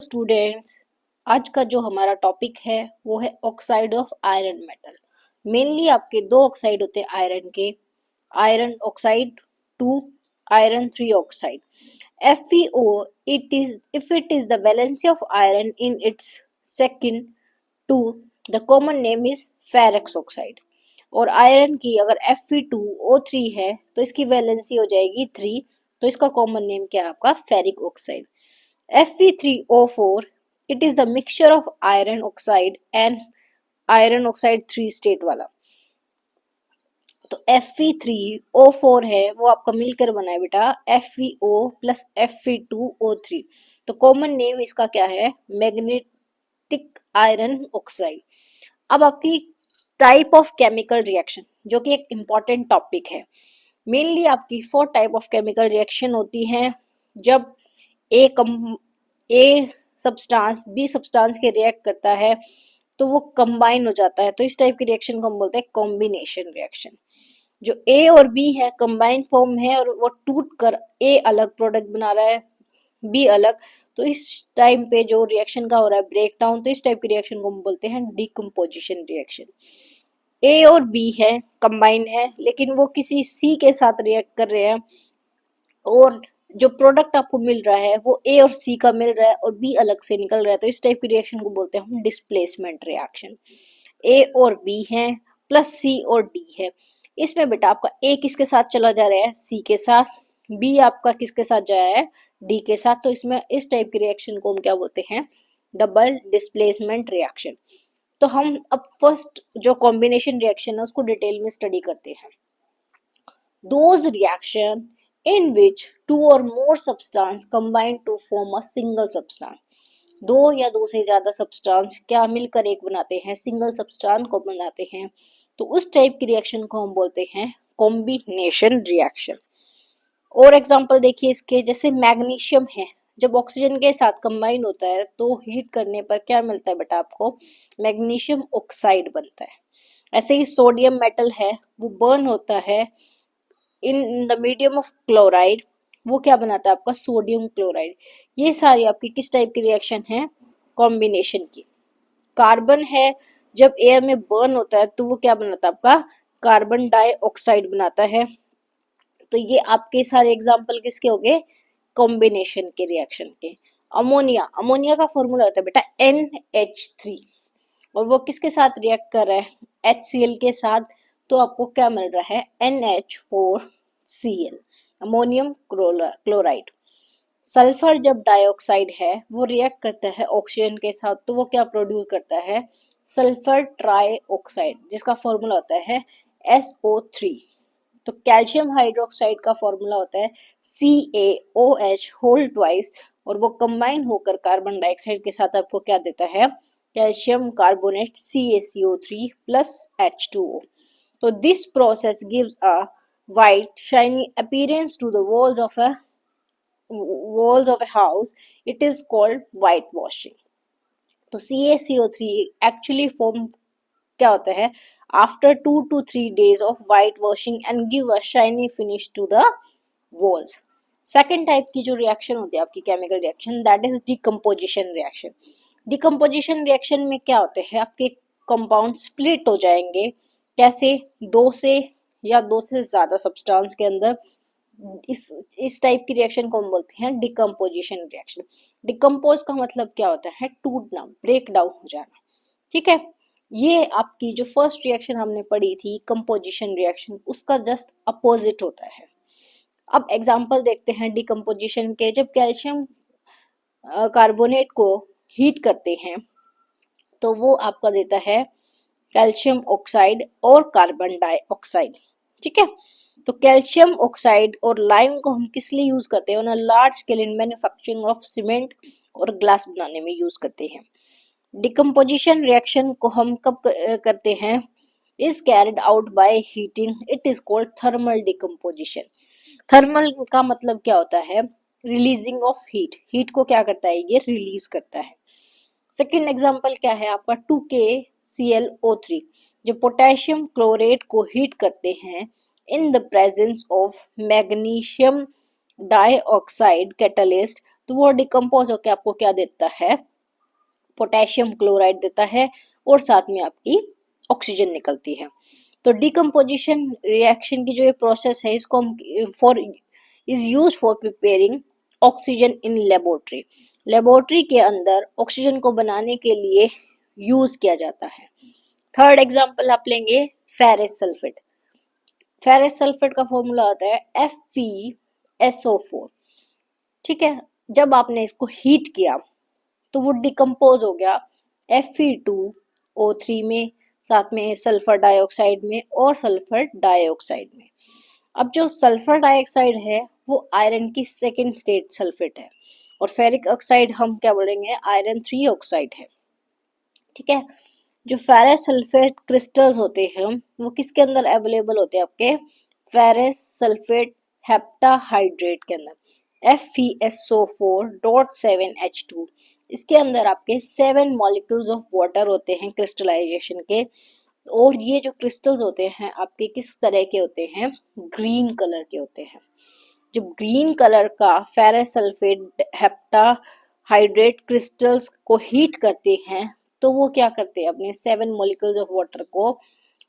Students, आज का जो हमारा टॉपिक है वो है oxide of iron metal. Mainly आपके दो ऑक्साइड होते हैं आयरन के, iron oxide 2, iron 3 oxide. FeO, it is the valency of iron in its second 2, the common name is ferrous oxide। और आयरन की अगर Fe2O3 है तो इसकी वैलेंसी हो जाएगी 3, तो इसका कॉमन नेम क्या है आपका ferric oxide. Fe3O4, it is the mixture of iron oxide and iron oxide 3 state वाला। तो Fe3O4 है वो आपका मिलकर बना है बेटा FeO प्लस Fe2O3। तो कॉमन नेम इसका क्या है, मैग्नेटिक आयरन ऑक्साइड। अब आपकी टाइप ऑफ केमिकल रिएक्शन जो कि एक इम्पॉर्टेंट टॉपिक है। मेनली आपकी 4 टाइप ऑफ केमिकल रिएक्शन होती हैं। जब ए सब्सटेंस बी सब्सटेंस के रिएक्ट करता है तो वो कंबाइन हो जाता है, तो इस टाइप की रिएक्शन को हम बोलते हैं कॉम्बिनेशन रिएक्शन। जो ए और बी है कंबाइन फॉर्म है और वो टूट कर ए अलग प्रोडक्ट बना रहा है, बी अलग, तो इस टाइम पे जो रिएक्शन का हो रहा है ब्रेक डाउन, तो इस टाइप की रिएक्शन को हम बोलते हैं डिकम्पोजिशन रिएक्शन। ए और बी है कंबाइन है लेकिन वो किसी सी के साथ रिएक्ट कर रहे हैं और जो प्रोडक्ट आपको मिल रहा है वो ए और सी का मिल रहा है और बी अलग से निकल रहा है, तो इस टाइप की रिएक्शन को बोलते हैं हम डिस्प्लेसमेंट रिएक्शन। ए और बी है प्लस सी और डी है, इसमें बेटा आपका ए किसके साथ चला जा रहा है, सी के साथ, बी आपका किसके साथ जा रहा है, डी के साथ, तो इसमें इस टाइप की रिएक्शन को हम क्या बोलते हैं, डबल डिस्प्लेसमेंट रिएक्शन। तो हम अब फर्स्ट जो कॉम्बिनेशन रिएक्शन है उसको डिटेल में स्टडी करते हैं। Those reaction in which two or more substance combine to form a single substance। दो या दो से ज्यादा सब्सटेंस क्या मिलकर एक बनाते हैं, सिंगल सब्सटेंस को बनाते हैं, तो उस टाइप की रिएक्शन को हम बोलते हैं कॉम्बिनेशन रिएक्शन। और एग्जांपल देखिए इसके, जैसे मैग्नीशियम है, जब ऑक्सीजन के साथ कंबाइन होता है तो हीट करने पर क्या मिलता है बेटा आपको, मैग्नीशियम ऑक्साइड बनता है। ऐसे ही सोडियम मेटल है वो बर्न होता है in the medium of chloride, वो क्या बनाता है आपका सोडियम क्लोराइड। ये सारी आपकी किस टाइप की रिएक्शन है, कॉम्बिनेशन की। कार्बन है जब एयर में बर्न होता है तो वो क्या बनाता है आपका कार्बन डाइऑक्साइड बनाता है। तो ये आपके सारे एग्जांपल किसके हो गए, कॉम्बिनेशन के रिएक्शन के। अमोनिया, अमोनिया का फॉर्मूला होता है बेटा NH3 और वो किसके साथ रिएक्ट कर रहा है, HCl के साथ, तो आपको क्या मिल रहा है NH4Cl, अमोनियम क्लोराइड। सल्फर जब डाइऑक्साइड है वो रिएक्ट करता है ऑक्सीजन के साथ तो वो क्या प्रोड्यूस करता है, सल्फर ट्राइऑक्साइड, जिसका फॉर्मूला होता है SO3। तो कैल्शियम हाइड्रोक्साइड का फॉर्मूला होता है CaOH होल ट्वाइस और वो कंबाइन होकर कार्बन डाइऑक्साइड के साथ आपको क्या देता है, calcium carbonate CaCO3 plus H2O। तो this process gives a white shiny appearance to the walls of a house, it is called whitewashing। तो CaCO3 एक्चुअली फॉर्म क्या होता है after 2 to 3 days of white washing and give a shiny finish to the walls। Second type की जो reaction होती है आपकी chemical reaction, that is decomposition reaction. Decomposition reaction में क्या होते हैं, आपके कंपाउंड स्प्लिट हो जाएंगे, कैसे, दो से या दो से ज्यादा सब्सटेंस के अंदर। इस टाइप की रिएक्शन को हम बोलते हैं डिकम्पोजिशन रिएक्शन। डिकम्पोज का मतलब क्या होता है, टूटना, ब्रेक डाउन हो जाना, ठीक है। ये आपकी जो फर्स्ट रिएक्शन हमने पढ़ी थी कंपोजिशन रिएक्शन, उसका जस्ट अपोजिट होता है। अब एग्जांपल देखते हैं डिकम्पोजिशन के। जब कैल्शियम कार्बोनेट को हीट करते हैं तो वो आपका देता है कैल्शियम ऑक्साइड और कार्बन डाइऑक्साइड, ठीक है। तो कैल्शियम ऑक्साइड और लाइम को हम किस लिए यूज करते हैं, on a large scale in manufacturing of cement और ग्लास बनाने में यूज करते हैं। डिकम्पोजिशन रिएक्शन को हम कब करते हैं, is carried out by heating, it is called thermal decomposition. Thermal का मतलब क्या होता है, रिलीजिंग ऑफ हीट, हीट को क्या करता है ये रिलीज करता है। सेकेंड एग्जांपल क्या है आपका 2KClO3, जो पोटेशियम क्लोरेट को हीट करते हैं in the presence of magnesium dioxide catalyst, तो वो डिकम्पोज होकर आपको क्या देता है, पोटेशियम क्लोराइड देता है और साथ में आपकी ऑक्सीजन निकलती है। तो डिकम्पोजिशन रिएक्शन की जो ये प्रोसेस है इसको हम for is use for preparing oxygen in laboratory. Laboratory के अंदर ऑक्सीजन को बनाने के लिए यूज किया जाता है। थर्ड एग्जांपल आप लेंगे फेरस सल्फेट। फेरस सल्फेट का फॉर्मूला होता है FeSO4। ठीक है, जब आपने इसको हीट किया तो वो डिकम्पोज हो गया Fe2O3 में, साथ में सल्फर डाइऑक्साइड में और सल्फर डाइऑक्साइड में। अब जो सल्फर डाइऑक्साइड है वो आयरन की सेकेंड स्टेट सल्फेट है और फेरिक ऑक्साइड हम क्या बोलेंगे, आयरन 3 ऑक्साइड है। ठीक है, जो फेरस सल्फेट क्रिस्टल्स होते हैं वो किसके अंदर अवेलेबल होते हैं, आपके फेरस सल्फेट हेप्टाहाइड्रेट के अंदर FeSO4.7H2। इसके अंदर आपके 7 मॉलिक्यूल्स ऑफ वाटर होते हैं क्रिस्टलाइजेशन के, और ये जो क्रिस्टल्स होते हैं आपके किस तरह के होते हैं, ग्रीन कलर के होते हैं। जब ग्रीन कलर का फेरस सल्फेट हेप्टाहाइड्रेट क्रिस्टल्स को हीट करते हैं तो वो क्या करते हैं, अपने 7 मॉलिक्यूल्स ऑफ वाटर को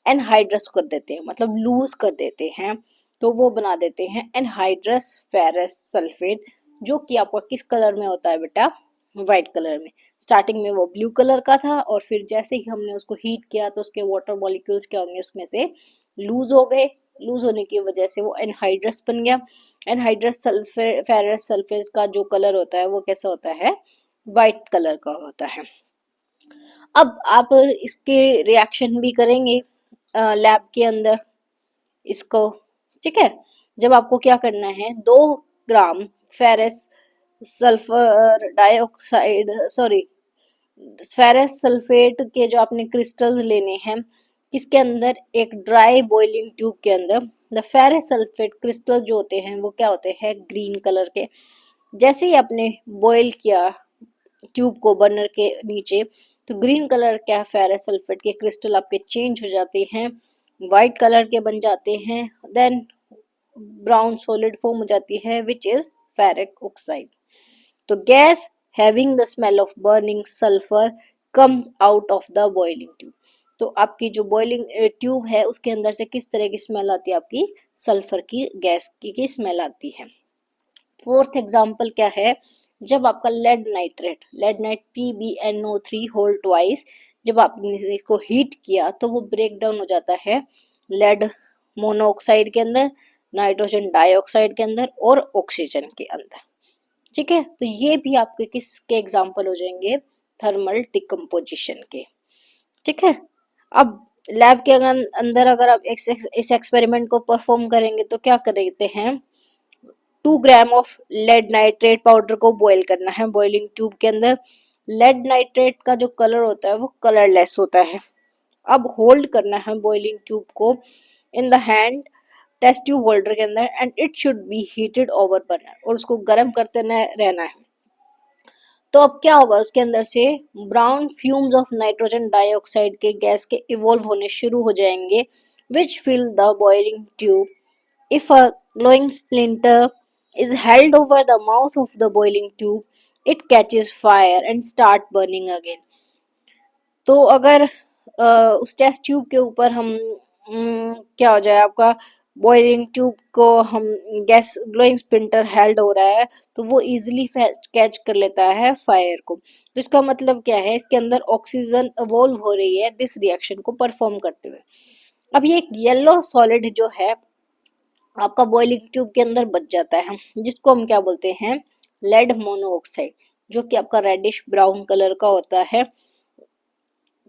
एनहाइड्रस कर देते हैं, मतलब लूज कर देते हैं। तो वो बना देते हैं एनहाइड्रस फेरस सल्फेट, जो कि आपका किस कलर में होता है बेटा, व्हाइट कलर में। स्टार्टिंग में वो ब्लू कलर का था और फिर जैसे ही हमने उसको हीट किया तो उसके वाटर मॉलिक्यूल्स क्या होंगे, उसमें से लूज हो गए। लूज होने की वजह से वो एनहाइड्रस बन गया। एनहाइड्रस फेरस सल्फेट का जो कलर होता है वो कैसा होता है, व्हाइट कलर का होता है। अब आप इसके रिएक्शन भी करेंगे लैब के अंदर इसको। ठीक है, जब आपको क्या करना है, 2 gram ferrous sulphur dioxide ferrous sulphate के जो आपने क्रिस्टल लेने हैं, किसके अंदर, एक ड्राई बॉइलिंग ट्यूब के अंदर। द फेरस सल्फेट क्रिस्टल जो होते हैं वो क्या होते हैं, ग्रीन कलर के। जैसे ही आपने बॉईल किया ट्यूब को बर्नर के नीचे तो ग्रीन कलर क्या फेरस सल्फेट के क्रिस्टल आपके चेंज हो जाते हैं, वाइट कलर के बन जाते हैं, देन ब्राउन सॉलिड फॉर्म हो जाती है विच इज फेरिक ऑक्साइड। तो gas having the smell of burning sulphur comes out of the boiling tube. तो आपकी जो बॉइलिंग ट्यूब है उसके अंदर से किस तरह की स्मेल आती है, आपकी सल्फर की गैस की स्मेल आती है। फोर्थ एग्जाम्पल क्या है, जब आपका lead night PbNO3 whole twice, जब आपने इसको हीट किया तो वो ब्रेक डाउन हो जाता है लेड मोनोऑक्साइड के अंदर, नाइट्रोजन डाइऑक्साइड के अंदर और ऑक्सीजन के अंदर। ठीक है, तो ये भी आपके किसके एग्जाम्पल हो जाएंगे, थर्मल डिकम्पोजिशन के। ठीक है, अब लैब के अंदर अगर आप इस एक्सपेरिमेंट को परफॉर्म करेंगे तो क्या करते हैं, 2 gram of lead nitrate powder को बॉईल करना है बॉइलिंग ट्यूब के अंदर। लेड नाइट्रेट का जो कलर होता है वो कलरलेस होता है। अब होल्ड करना है बॉइलिंग ट्यूब को in the hand test tube holder के अंदर and it should be heated over burner, और उसको गर्म करते रहना है। तो अब क्या होगा, उसके अंदर से brown fumes of nitrogen dioxide के गैस के इवॉल्व होने शुरू हो जाएंगे which fill the boiling tube. If a glowing splinter is held over the mouth of the boiling tube, it catches fire and start burning again. तो अगर उस test tube के ऊपर हम क्या हो जाए, आपका बॉइलिंग ट्यूब को हम गैस ग्लोइंग स्प्लिंटर हेल्ड हो रहा है तो वो इजीली कैच कर लेता है फायर को। तो इसका मतलब क्या है, इसके अंदर ऑक्सीजन इवॉल्व हो रही है दिस रिएक्शन को परफॉर्म करते हुए। अब ये एक येलो सॉलिड जो है आपका बॉइलिंग ट्यूब के अंदर बच जाता है, जिसको हम क्या बोलते हैं, लेड मोनोऑक्साइड, जो कि आपका रेडिश ब्राउन कलर का होता है।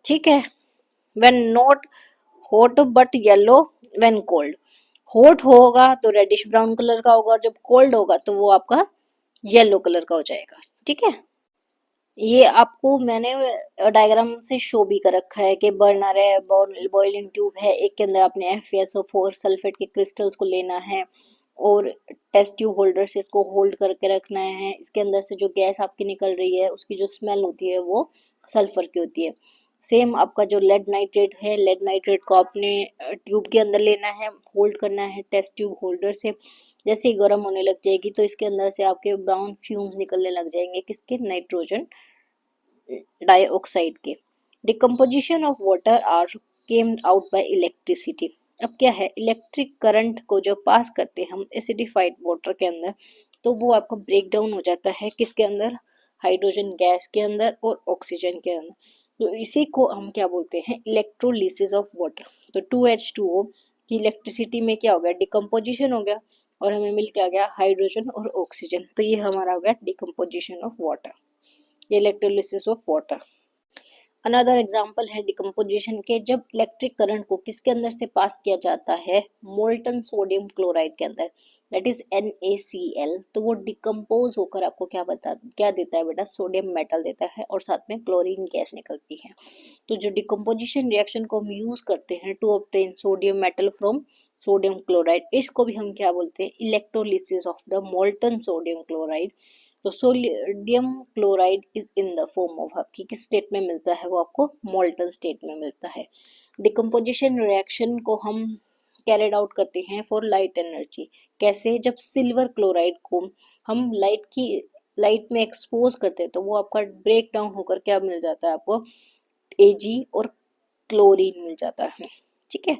ठीक है, when not hot but yellow when cold. Hot होगा तो रेडिश ब्राउन कलर का होगा और जब कोल्ड होगा तो वो आपका येलो कलर का हो जाएगा। ठीक है, ये आपको मैंने डायग्राम से शो भी कर रखा है कि बर्नर है, बॉइलिंग ट्यूब है, एक के अंदर आपने FeSO4 सल्फेट के क्रिस्टल्स को लेना है और टेस्ट ट्यूब होल्डर से इसको होल्ड करके रखना है। इसके अंदर से जो गैस आपकी निकल रही है उसकी जो स्मेल होती है वो सल्फर की होती है। सेम आपका जो लेड नाइट्रेट है, लेड नाइट्रेट को आपने ट्यूब के अंदर लेना है, होल्ड करना है टेस्ट ट्यूब होल्डर से। जैसे ही गर्म होने लग जाएगी तो इसके अंदर से आपके ब्राउन फ्यूम्स निकलने लग जाएंगे, किसके, नाइट्रोजन डाइऑक्साइड के। Decomposition of water are came out by electricity. अब क्या है, इलेक्ट्रिक करंट को जब पास करते हैं हम एसिडिफाइड वाटर के अंदर, तो वो आपका ब्रेक डाउन हो जाता है किसके अंदर, हाइड्रोजन गैस के अंदर और ऑक्सीजन के अंदर। तो इसी को हम क्या बोलते हैं, इलेक्ट्रोलिसिस ऑफ वाटर। तो 2H2O की इलेक्ट्रिसिटी में क्या हो गया, डिकम्पोजिशन हो गया और हमें मिल के आ गया हाइड्रोजन और ऑक्सीजन। तो ये हमारा हो गया डिकम्पोजिशन ऑफ वाटर, ये electrolysis of water. Another example है डिकम्पोजिशन के, जब इलेक्ट्रिक करंट को किसके अंदर से पास किया जाता है, मोल्टन सोडियम क्लोराइड के अंदर, दैट इज NaCl। तो वो डिकम्पोज होकर आपको क्या देता है बेटा, सोडियम मेटल देता है और साथ में क्लोरीन गैस निकलती है। तो जो डिकम्पोजिशन रिएक्शन को हम यूज करते हैं to obtain sodium metal from sodium chloride, इसको भी हम क्या बोलते हैं, electrolysis of the molten sodium chloride. तो sodium chloride is in the form of, आपकी किस स्टेट में मिलता है, वो आपको मोल्टन स्टेट में मिलता है। डिकम्पोजिशन रिएक्शन को हम कैरिड आउट करते हैं फॉर लाइट एनर्जी। कैसे, जब सिल्वर क्लोराइड को हम लाइट में एक्सपोज करते हैं तो वो आपका ब्रेक डाउन होकर क्या मिल जाता है आपको, Ag और क्लोरीन मिल जाता है। ठीक है,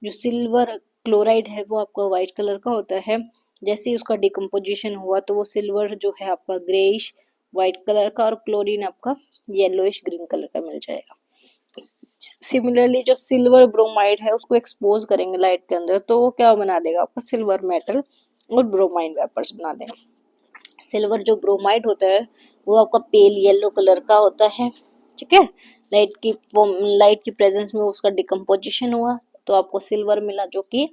जो सिल्वर क्लोराइड है वो आपका व्हाइट कलर का होता है, जैसे ही उसका डिकम्पोजिशन हुआ तो वो सिल्वर जो है आपका ग्रेइश व्हाइट कलर का और क्लोरीन आपका येलोइश ग्रीन कलर का मिल जाएगा। सिमिलरली जो सिल्वर ब्रोमाइड है उसको एक्सपोज करेंगे लाइट के अंदर तो वो क्या बना देगा, आपका सिल्वर मेटल और ब्रोमाइड वेपर्स बना देगा। सिल्वर जो ब्रोमाइड होता है वो आपका पेल येलो कलर का होता है। ठीक है, लाइट की प्रेजेंस में उसका डिकम्पोजिशन हुआ तो आपको सिल्वर मिला जो कि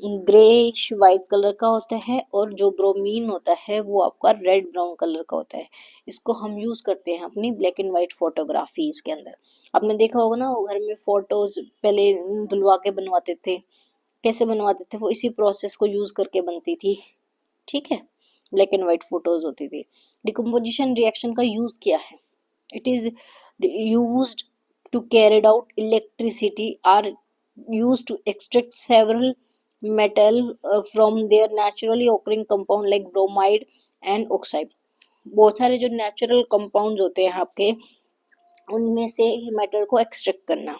ग्रेइश वाइट कलर का होता है, और जो ब्रोमीन होता है वो आपका रेड ब्राउन कलर का होता है। इसको हम यूज करते हैं अपनी ब्लैक एंड व्हाइट फोटोग्राफीज के अंदर। आपने देखा होगा ना, वो घर में फोटोज पहले धुलवा के बनवाते थे, कैसे बनवाते थे, वो इसी प्रोसेस को यूज करके बनती थी। ठीक है, ब्लैक एंड व्हाइट फोटोज होती थी। डिकम्पोजिशन रिएक्शन का यूज क्या है, it is used to carried out electricity are used to extract several metal from their naturally occurring compound like bromide and oxide। बहुत सारे जो नेचुरल कंपाउंड्स होते हैं आपके, उनमें से मेटल को एक्सट्रैक्ट करना।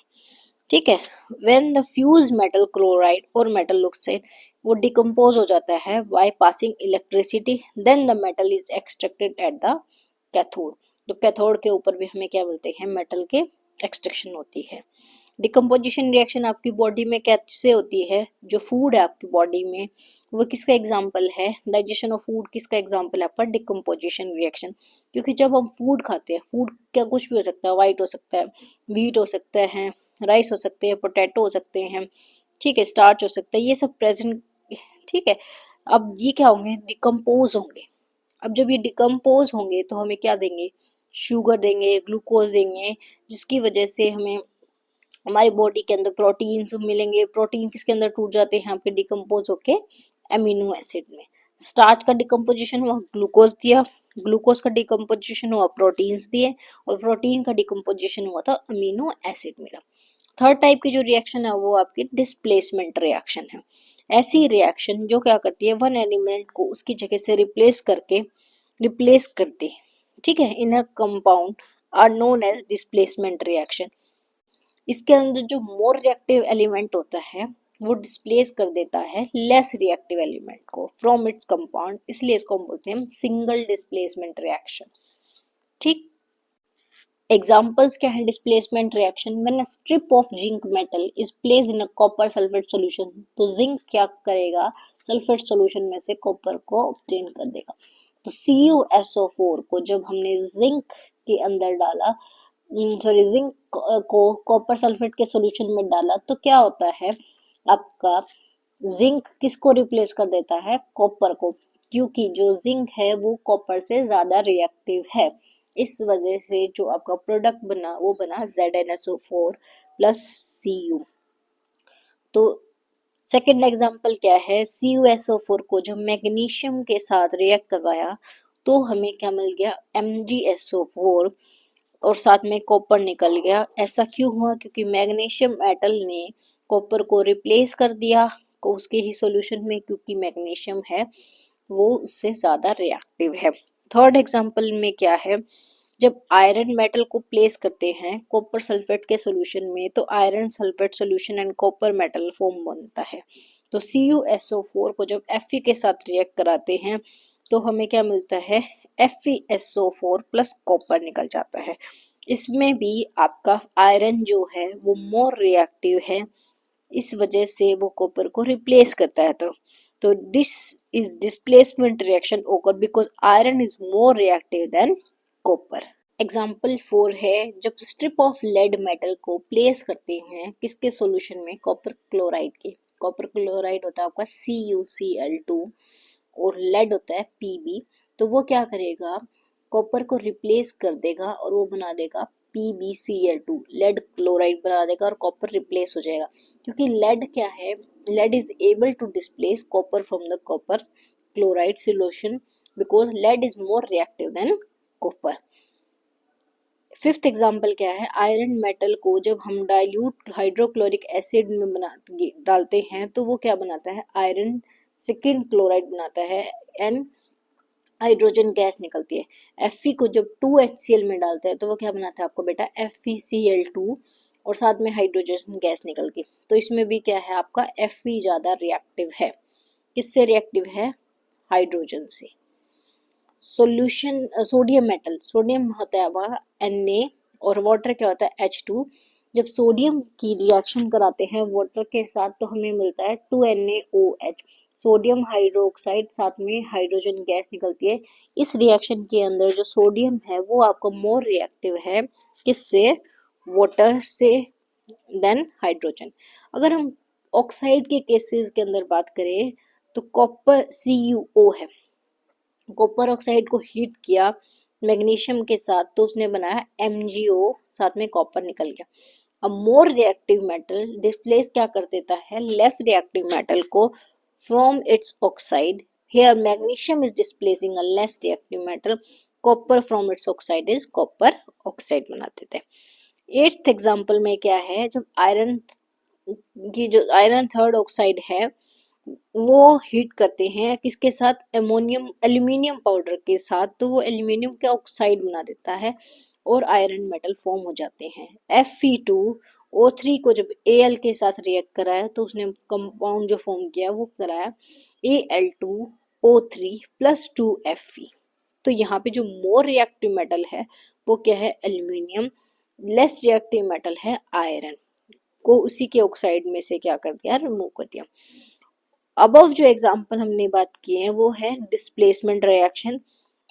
ठीक है, when the fuse metal chloride और मेटल ऑक्साइड वो डिकम्पोज हो जाता है by passing electricity, then the metal is extracted at the cathode. तो कैथोड के ऊपर भी हमें क्या बोलते हैं, मेटल के एक्सट्रैक्शन होती है। डिकम्पोजिशन रिएक्शन आपकी बॉडी में कैसे होती है, जो फूड है आपकी बॉडी में वो किसका एग्जाम्पल है, डाइजेशन ऑफ फूड किसका एग्जाम्पल है आपका, डिकम्पोजिशन रिएक्शन। क्योंकि जब हम फूड खाते हैं, फूड क्या कुछ भी हो सकता है, वाइट हो सकता है, व्हीट हो सकता है, राइस हो सकते हैं, पोटैटो हो सकते हैं, ठीक है, स्टार्च हो सकता है, ये सब प्रेजेंट। ठीक है, अब ये क्या होंगे, डिकम्पोज होंगे। अब जब ये डिकम्पोज होंगे तो हमें क्या देंगे, शुगर देंगे, ग्लूकोज देंगे, जिसकी वजह से हमें हमारी बॉडी के अंदर प्रोटीन्स मिलेंगे। प्रोटीन किसके अंदर टूट जाते हैं आपके, डिकम्पोज होके एमिनो एसिड में। स्टार्च का डिकम्पोजिशन हुआ, ग्लूकोज दिया, ग्लूकोज का डिकम्पोजिशन हुआ, प्रोटीन्स दिए, और प्रोटीन का डिकम्पोजिशन हुआ था अमीनो एसिड मिला। थर्ड टाइप की जो रिएक्शन है वो आपकी डिस्प्लेसमेंट रिएक्शन है। ऐसी रिएक्शन जो क्या करती है, वन एलिमेंट को उसकी जगह से रिप्लेस कर दे। ठीक है, in a compound are known as displacement reaction. इसके अंदर जो मोर रिएक्टिव एलिमेंट होता है वो डिस्प्लेस कर देता है लेस रिएक्टिव एलिमेंट को फ्रॉम इट्स कंपाउंड, इसलिए इसको हम बोलते हैं सिंगल डिस्प्लेसमेंट रिएक्शन। ठीक, एग्जाम्पल्स क्या है displacement reaction, when a strip of zinc metal is placed in a copper sulphate solution. तो जिंक क्या करेगा, सल्फेट सॉल्यूशन में से कॉपर को ऑब्टेन कर देगा। तो CuSO4 को जब हमने जिंक के अंदर डाला, जिंक को कॉपर सल्फेट के सॉल्यूशन में डाला, तो क्या होता है आपका, जिंक किसको रिप्लेस कर देता है, कॉपर को, क्योंकि जो जिंक है वो कॉपर से ज्यादा रिएक्टिव है। इस वजह से जो आपका प्रोडक्ट बना वो बना ZnSO4 प्लस Cu। तो सेकेंड एग्जाम्पल क्या है, CuSO4 को जब मैग्नीशियम के साथ रिएक्ट करवाया तो हमें क्या मिल गया, MgSO4 और साथ में कॉपर निकल गया। ऐसा क्यों हुआ? क्योंकि मैग्नीशियम मेटल ने कॉपर को रिप्लेस कर दिया को उसके ही सॉल्यूशन में, क्योंकि मैग्नीशियम है वो उससे ज़्यादा रिएक्टिव है। थर्ड एग्जांपल में क्या है, जब आयरन मेटल को प्लेस करते हैं कॉपर सल्फेट के सॉल्यूशन में तो iron sulphate solution and copper metal form बनता है। तो CuSO4 को जब Fe के साथ रिएक्ट कराते हैं तो हमें क्या मिलता है, FeSO4 प्लस कॉपर निकल जाता है। इसमें भी आपका आयरन जो है वो मोर रिएक्टिव है, इस वजह से वो कॉपर को रिप्लेस करता है। तो दिस इज डिस्प्लेसमेंट रिएक्शन ओकर because iron is more reactive than copper. Example 4 है, जब स्ट्रिप ऑफ लेड मेटल को प्लेस करते हैं किसके सॉल्यूशन में, कॉपर क्लोराइड के। कॉपर क्लोराइड होता है आपका CuCl2 और लेड होता है Pb। तो वो क्या करेगा, कॉपर को रिप्लेस कर देगा और वो बना देगा PbCl2, लेड क्लोराइड बना देगा और कॉपर रिप्लेस हो जाएगा। क्योंकि लेड क्या है, lead is able to displace copper from the copper chloride solution because lead is more reactive than copper. Fifth example क्या है, आयरन मेटल को जब हम डाइल्यूट हाइड्रोक्लोरिक एसिड में डालते हैं तो वो क्या बनाता है, आयरन सेकेंड क्लोराइड बनाता है एंड हाइड्रोजन गैस निकलती है। Fe को जब 2HCl में डालते हैं तो वो क्या बनाता है आपको बेटा, FeCl2 और साथ में हाइड्रोजन गैस निकलती। तो इसमें भी क्या है आपका Fe ज़्यादा रिएक्टिव है। किससे रिएक्टिव है, हाइड्रोजन से। सॉल्यूशन सोडियम मेटल, सोडियम होता है आपका Na और वाटर क्या होता है H2। जब सोडियम की रिएक्शन कराते हैं वाटर के साथ तो हमें मिलता है 2NaOH, सोडियम हाइड्रोक्साइड, साथ में हाइड्रोजन गैस निकलती है। इस रिएक्शन के अंदर जो सोडियम है वो आपको मोर रिएक्टिव है, किससे, वाटर से देन हाइड्रोजन। अगर हम ऑक्साइड के केसेस के अंदर बात करें तो कॉपर CuO है, कॉपर ऑक्साइड को हीट किया मैग्नीशियम के साथ तो उसने बनाया MgO, साथ में कॉपर निकल गया। अब मोर रिएक्टिव मेटल डिस्प्लेस क्या कर देता है, लेस रिएक्टिव मेटल को from its oxide. Here magnesium is displacing a less reactive metal, copper from its oxide is copper oxide बना देते हैं। एट्थ एग्जाम्पल में क्या है, जब आयरन की जो आयरन थर्ड ऑक्साइड है वो हीट करते हैं किसके साथ, एमोनियम एल्यूमिनियम पाउडर के साथ, तो वो एल्यूमिनियम का ऑक्साइड बना देता है और आयरन मेटल फॉर्म हो जाते हैं। Fe2O3 को जब Al के साथ रिएक्ट कराया तो उसने कंपाउंड जो फॉर्म किया वो कराया Al2O3 प्लस 2Fe। तो यहाँ पे जो मोर रिएक्टिव मेटल है वो क्या है, एल्यूमिनियम, लेस रिएक्टिव मेटल है आयरन, को उसी के ऑक्साइड में से क्या कर दिया, रिमूव कर दिया। अबव जो एग्जाम्पल हमने बात की है वो है displacement reaction,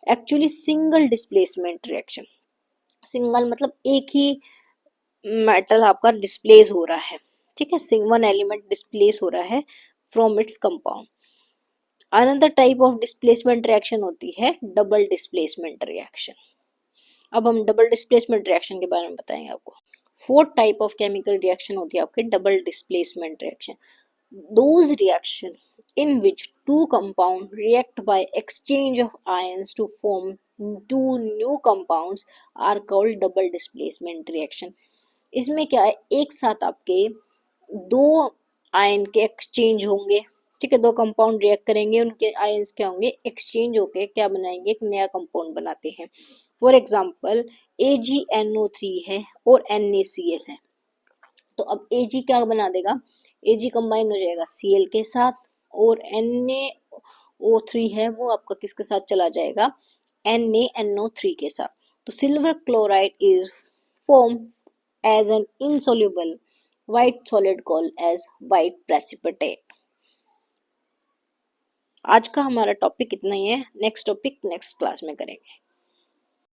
actually single displacement reaction. Single मतलब एक ही मेटल आपका डिस्प्लेस हो रहा है, ठीक है, वन एलिमेंट डिस्प्लेस हो रहा है from its compound. Another type of displacement reaction होती है डबल डिस्प्लेसमेंट रिएक्शन। अब हम डबल डिस्प्लेसमेंट रिएक्शन के बारे में बताएंगे आपको। Fourth type of chemical reaction होती है आपके double displacement reaction. Those reaction in which two compounds react by exchange of ions to form two new compounds are called double displacement reaction। इसमें क्या है, एक साथ आपके दो आयन के एक्सचेंज होंगे, ठीक है, दो कंपाउंड रिएक्ट करेंगे, उनके आयन्स क्या होंगे, एक्सचेंज होके क्या बनाएंगे, एक नया कंपाउंड बनाते हैं। फॉर एग्जाम्पल AgNO3 है और NaCl है। तो अब Ag क्या बना देगा, Ag कंबाइन हो जाएगा Cl के साथ और NaO3 है वो आपका किसके साथ चला जाएगा, NaNO3 के साथ। तो silver chloride is form as an insoluble white solid called as white precipitate. आज का हमारा टॉपिक इतना ही है, नेक्स्ट टॉपिक नेक्स्ट क्लास में करेंगे।